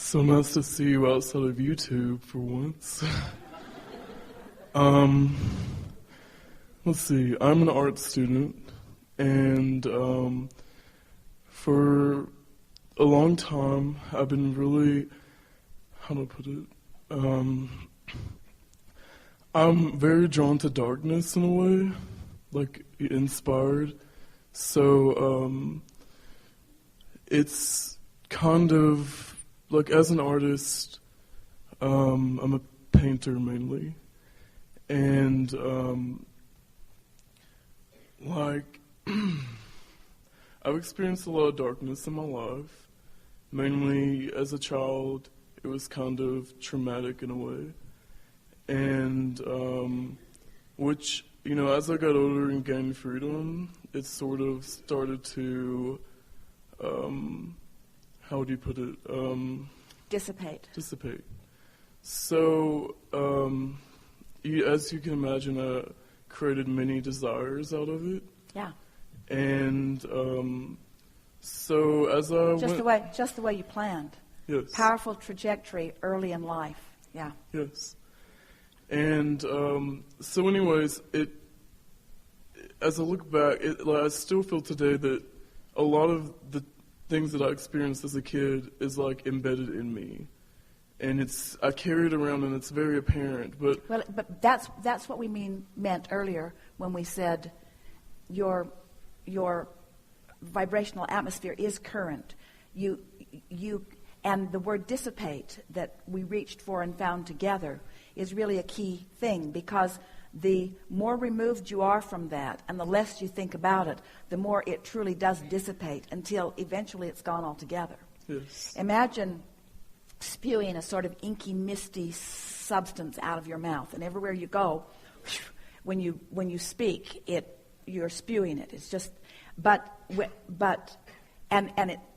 So nice to see you outside of YouTube for once. Let's see, I'm an art student, and for a long time I've been really, how do I put it, I'm very drawn to darkness in a way, like inspired. So it's kind of like, as an artist, I'm a painter mainly, and like I've experienced a lot of darkness in my life. Mainly as a child, it was kind of traumatic in a way. And which, you know, as I got older and gained freedom, it sort of started to, how do you put it? Dissipate. So, as you can imagine, I created many desires out of it. Yeah. And so as I just the way you planned. Yes. Powerful trajectory early in life. Yeah. Yes. And so anyways, as I look back, I still feel today that a lot of the things that I experienced as a kid is like embedded in me. And I carry it around, and it's very apparent. But that's what we meant earlier when we said your vibrational atmosphere is current. You and the word dissipate that we reached for and found together is really a key thing, because the more removed you are from that and the less you think about it, the more it truly does dissipate until eventually it's gone altogether. Yes. Imagine spewing a sort of inky, misty substance out of your mouth, and everywhere you go, when you speak, you're spewing it. It's just,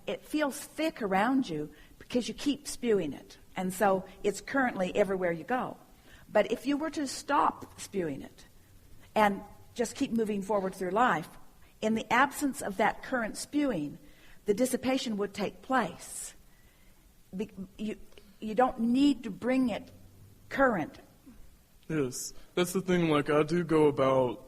it feels thick around you because you keep spewing it, and so it's currently everywhere you go. But if you were to stop spewing it and just keep moving forward through life, in the absence of that current spewing, the dissipation would take place. You don't need to bring it current. Yes, that's the thing. Like, I do go about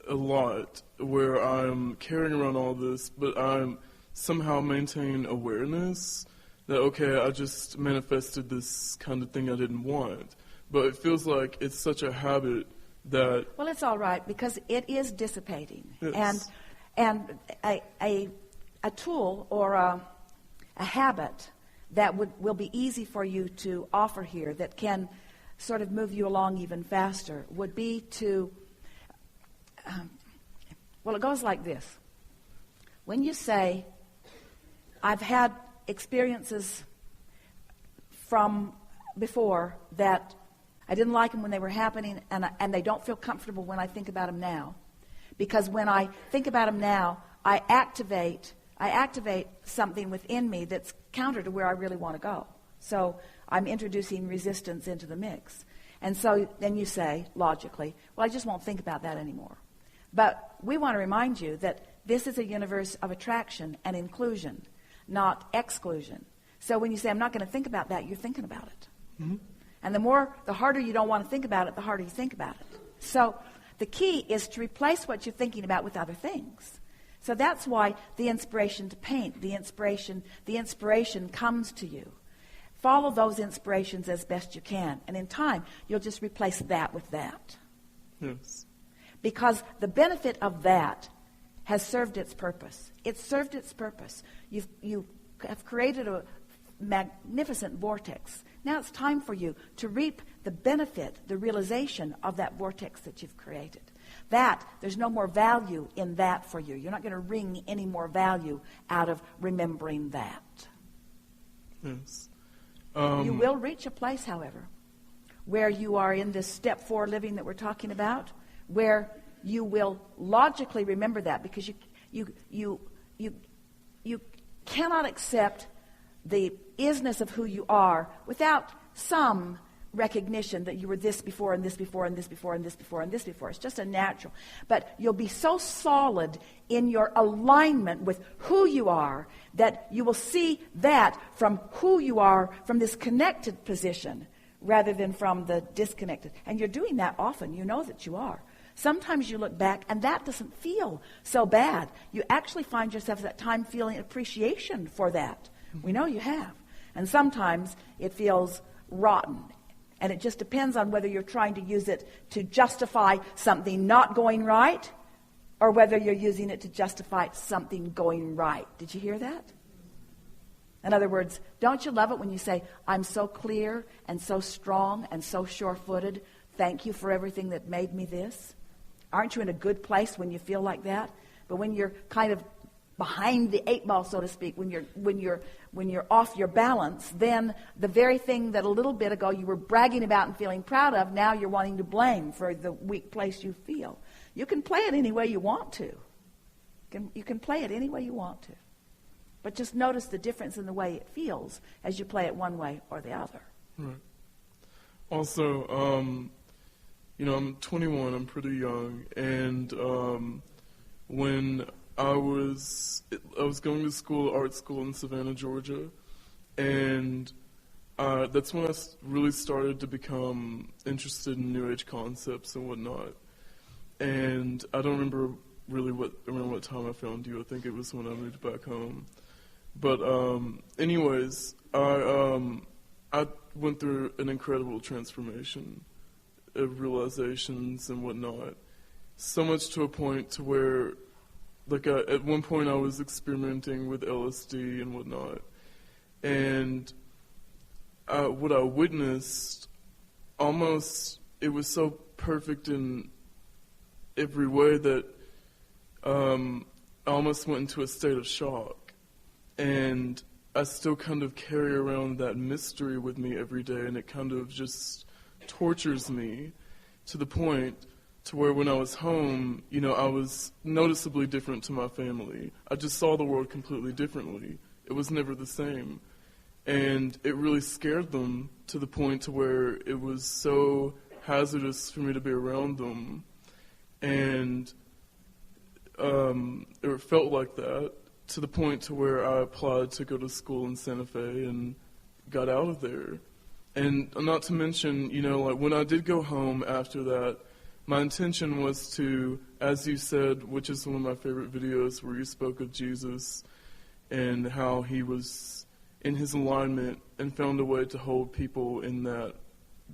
a lot where I'm carrying around all this, but I'm somehow maintain awareness that, okay, I just manifested this kind of thing I didn't want. But it feels like it's such a habit that... Well, it's all right, because it is dissipating. Yes. And a tool or a habit that will be easy for you to offer here, that can sort of move you along even faster, would be to... well, it goes like this. When you say, I've had experiences from before that I didn't like them when they were happening, and they don't feel comfortable when I think about them now. Because when I think about them now, I activate something within me that's counter to where I really want to go. So I'm introducing resistance into the mix. And so then you say, logically, well, I just won't think about that anymore. But we want to remind you that this is a universe of attraction and inclusion, not exclusion. So when you say, I'm not going to think about that, you're thinking about it. Mm-hmm. And the harder you don't want to think about it, the harder you think about it. So the key is to replace what you're thinking about with other things. So that's why the inspiration to paint, the inspiration comes to you. Follow those inspirations as best you can. And in time, you'll just replace that with that. Yes. Because the benefit of that has served its purpose. It's served its purpose. You have created a magnificent vortex. Now it's time for you to reap the benefit, the realization of that vortex that you've created. There's no more value in that for you. You're not going to wring any more value out of remembering that. Yes. You will reach a place, however, where you are in this step 4 living that we're talking about, where you will logically remember that, because you cannot accept the isness of who you are without some recognition that you were this before and this before and this before and this before and this before. It's just a natural. But you'll be so solid in your alignment with who you are that you will see that from who you are from this connected position rather than from the disconnected. And you're doing that often. You know that you are. Sometimes you look back and that doesn't feel so bad. You actually find yourself at that time feeling appreciation for that. We know you have. And sometimes it feels rotten. And it just depends on whether you're trying to use it to justify something not going right or whether you're using it to justify something going right. Did you hear that? In other words, don't you love it when you say, I'm so clear and so strong and so sure-footed. Thank you for everything that made me this. Aren't you in a good place when you feel like that? But when you're kind of behind the eight ball, so to speak, when you're off your balance, then the very thing that a little bit ago you were bragging about and feeling proud of, now you're wanting to blame for the weak place you feel. You can play it any way you want to. You can play it any way you want to. But just notice the difference in the way it feels as you play it one way or the other. Right. Also, I'm 21, I'm pretty young, and when I was going to school, art school in Savannah, Georgia, and that's when I really started to become interested in New Age concepts and whatnot. And I don't remember really around what time I found you. I think it was when I moved back home. But anyways, I went through an incredible transformation of realizations and whatnot. So much to a point to where, at one point I was experimenting with LSD and whatnot. And what I witnessed, it was so perfect in every way that I almost went into a state of shock. And I still kind of carry around that mystery with me every day, and it kind of just tortures me to the point to where when I was home, I was noticeably different to my family. I just saw the world completely differently. It was never the same. And it really scared them to the point to where it was so hazardous for me to be around them. And it felt like that to the point to where I applied to go to school in Santa Fe and got out of there. And not to mention, when I did go home after that, my intention was to, as you said, which is one of my favorite videos where you spoke of Jesus and how he was in his alignment and found a way to hold people in that,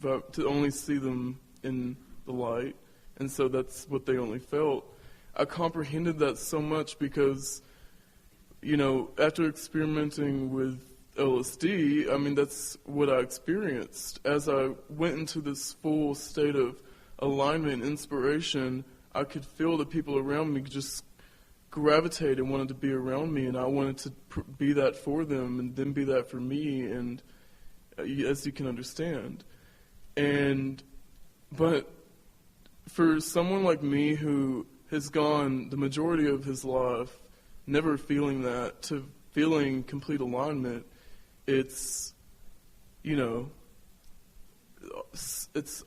to only see them in the light. And so that's what they only felt. I comprehended that so much because, after experimenting with LSD, that's what I experienced. As I went into this full state of alignment, inspiration, I could feel the people around me just gravitate and wanted to be around me, and I wanted to be that for them and then be that for me, and as you can understand. But for someone like me who has gone the majority of his life never feeling that to feeling complete alignment, it's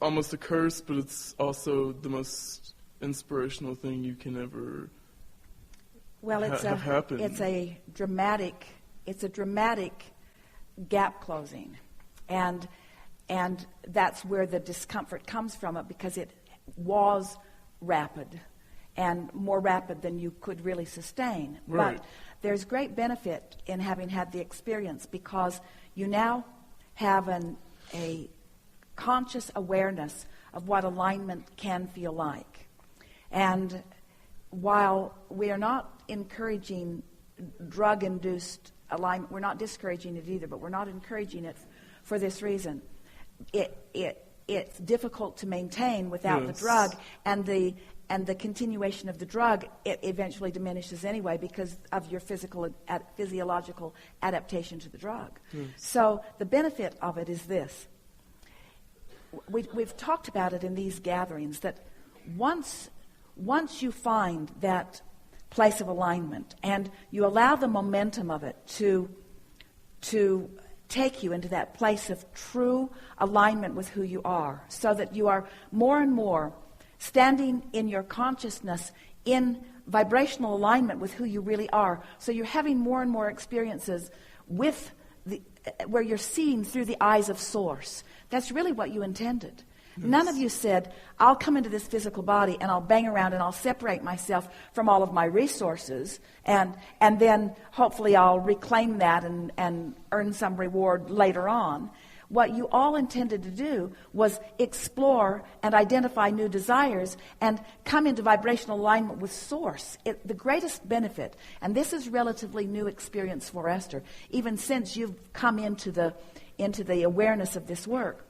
almost a curse, but it's also the most inspirational thing you can ever have happen. It's a dramatic gap closing, and that's where the discomfort comes from it, because it was rapid and more rapid than you could really sustain. Right. But there's great benefit in having had the experience, because you now have a conscious awareness of what alignment can feel like. And while we are not encouraging drug-induced alignment, we're not discouraging it either, but we're not encouraging it for this reason. It's difficult to maintain without the drug, and the continuation of the drug, it eventually diminishes anyway because of your physiological adaptation to the drug. Yes. So the benefit of it is this. We've talked about it in these gatherings, that once you find that place of alignment and you allow the momentum of it to take you into that place of true alignment with who you are, so that you are more and more standing in your consciousness in vibrational alignment with who you really are. So you're having more and more experiences with where you're seeing through the eyes of Source. That's really what you intended. Yes. None of you said, I'll come into this physical body and I'll bang around and I'll separate myself from all of my resources and then hopefully I'll reclaim that and earn some reward later on. What you all intended to do was explore and identify new desires and come into vibrational alignment with Source. The greatest benefit, and this is relatively new experience for Esther, even since you've come into the awareness of this work.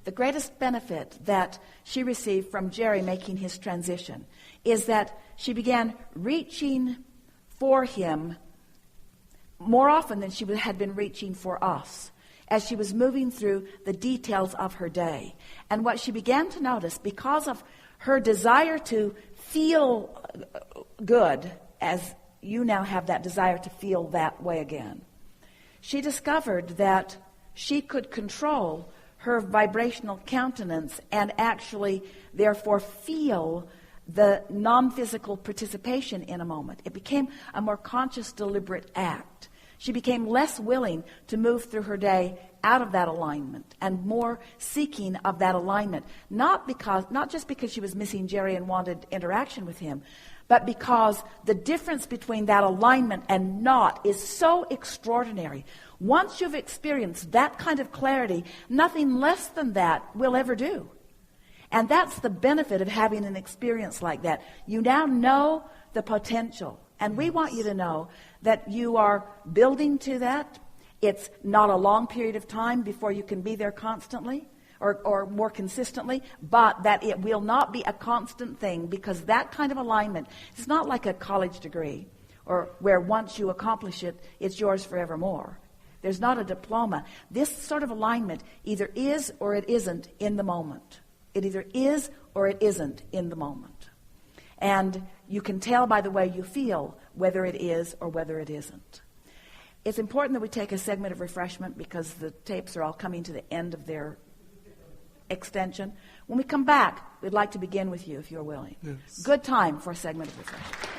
The greatest benefit that she received from Jerry making his transition is that she began reaching for him more often than she had been reaching for us, as she was moving through the details of her day. And what she began to notice, because of her desire to feel good, as you now have that desire to feel that way again, she discovered that she could control her vibrational countenance and actually, therefore, feel the non-physical participation in a moment. It became a more conscious, deliberate act. She became less willing to move through her day out of that alignment and more seeking of that alignment. Not just because she was missing Jerry and wanted interaction with him, but because the difference between that alignment and not is so extraordinary. Once you've experienced that kind of clarity, nothing less than that will ever do. And that's the benefit of having an experience like that. You now know the potential. And we want you to know that you are building to that. It's not a long period of time before you can be there constantly or more consistently, but that it will not be a constant thing, because that kind of alignment is not like a college degree or where once you accomplish it, it's yours forevermore. There's not a diploma. This sort of alignment either is or it isn't in the moment. It either is or it isn't in the moment. And you can tell by the way you feel whether it is or whether it isn't. It's important that we take a segment of refreshment because the tapes are all coming to the end of their extension. When we come back, we'd like to begin with you if you're willing. Yes. Good time for a segment of refreshment.